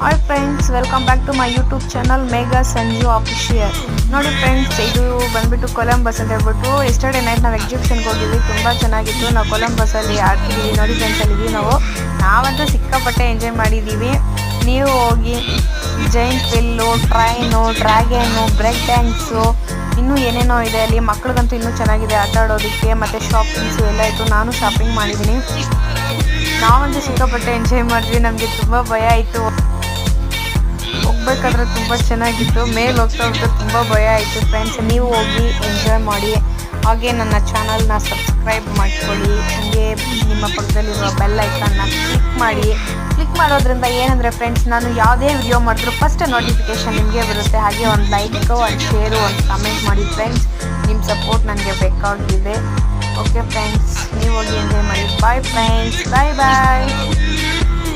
Hi friends, welcome back to my YouTube channel Megha Sanju official. ನೋಡಿ friends, ಇದು ಬಂದ್ಬಿಟ್ಟು Columbus ಅಂತ ಹೇಳ್ಬಿಟ್ಟು ಎಸ್ಟರ್ಡೇ ನೈಟ್ ನಾವು ಎಕ್ಸಿಬಿಷನ್ಗೆ ಹೋಗಿದ್ವಿ. ತುಂಬ ಚೆನ್ನಾಗಿತ್ತು. ನಾವು ಕೊಲಂಬಸಲ್ಲಿ ಆಡ್ತಿದ್ದೀವಿ. ನೋಡಿ ಫ್ರೆಂಡ್ಸ್, ಅಲ್ಲಿದ್ದೀವಿ ನಾವಂತೂ ಸಿಕ್ಕಾಪಟ್ಟೆ ಎಂಜಾಯ್ ಮಾಡಿದ್ದೀವಿ. ನೀವು ಹೋಗಿ giant wheel, train, dragon, break dance, ಇನ್ನೂ ಏನೇನೋ ಇದೆ ಅಲ್ಲಿ. ಮಕ್ಳಿಗಂತೂ ಇನ್ನೂ ಚೆನ್ನಾಗಿದೆ ಆಟ ಆಡೋದಕ್ಕೆ. ಮತ್ತು ಶಾಪಿಂಗ್ಸು ಎಲ್ಲ ಇತ್ತು. ನಾನು ಶಾಪಿಂಗ್ ಮಾಡಿದ್ದೀನಿ. ನಾವಂತೂ ಸಿಕ್ಕಾಪಟ್ಟೆ ಎಂಜಾಯ್ ಮಾಡಿದ್ವಿ. ನಮಗೆ ತುಂಬ ಭಯ ಆಯಿತು. ಹೋಗ್ಬೇಕಾದ್ರೆ ತುಂಬ ಚೆನ್ನಾಗಿತ್ತು. ಮೇಲೆ ಹೋಗ್ತಾ ತುಂಬ ಭಯ ಆಯಿತು. ಫ್ರೆಂಡ್ಸ್, ನೀವು ಹೋಗಿ ಎಂಜಾಯ್ ಮಾಡಿ. ಹಾಗೆ ನನ್ನ ಚಾನಲ್ನ ಸಬ್ಸ್ಕ್ರೈಬ್ ಮಾಡ್ಕೊಳ್ಳಿ. ಹಾಗೆ ನಿಮ್ಮ ಪಕ್ಕದಲ್ಲಿರುವ ಬೆಲ್ ಐಕಾನ್ನ ಕ್ಲಿಕ್ ಮಾಡಿ. ಕ್ಲಿಕ್ ಮಾಡೋದ್ರಿಂದ ಏನಂದರೆ ಫ್ರೆಂಡ್ಸ್, ನಾನು ಯಾವುದೇ ವಿಡಿಯೋ ಮಾಡಿದ್ರು ಫಸ್ಟ್ ನೋಟಿಫಿಕೇಷನ್ ನಿಮಗೆ ಬರುತ್ತೆ. ಹಾಗೆ ಒಂದು ಲೈಕು, ಒಂದು ಶೇರು, ಒಂದು ಕಮೆಂಟ್ ಮಾಡಿ ಫ್ರೆಂಡ್ಸ್. ನಿಮ್ಮ ಸಪೋರ್ಟ್ ನನಗೆ ಬೇಕಾಗಿದೆ. ಓಕೆ ಫ್ರೆಂಡ್ಸ್, ನೀವು ಹೋಗಿ ಎಂಜಾಯ್ ಮಾಡಿ. ಬಾಯ್ ಫ್ರೆಂಡ್ಸ್, ಬಾಯ್ ಬಾಯ್.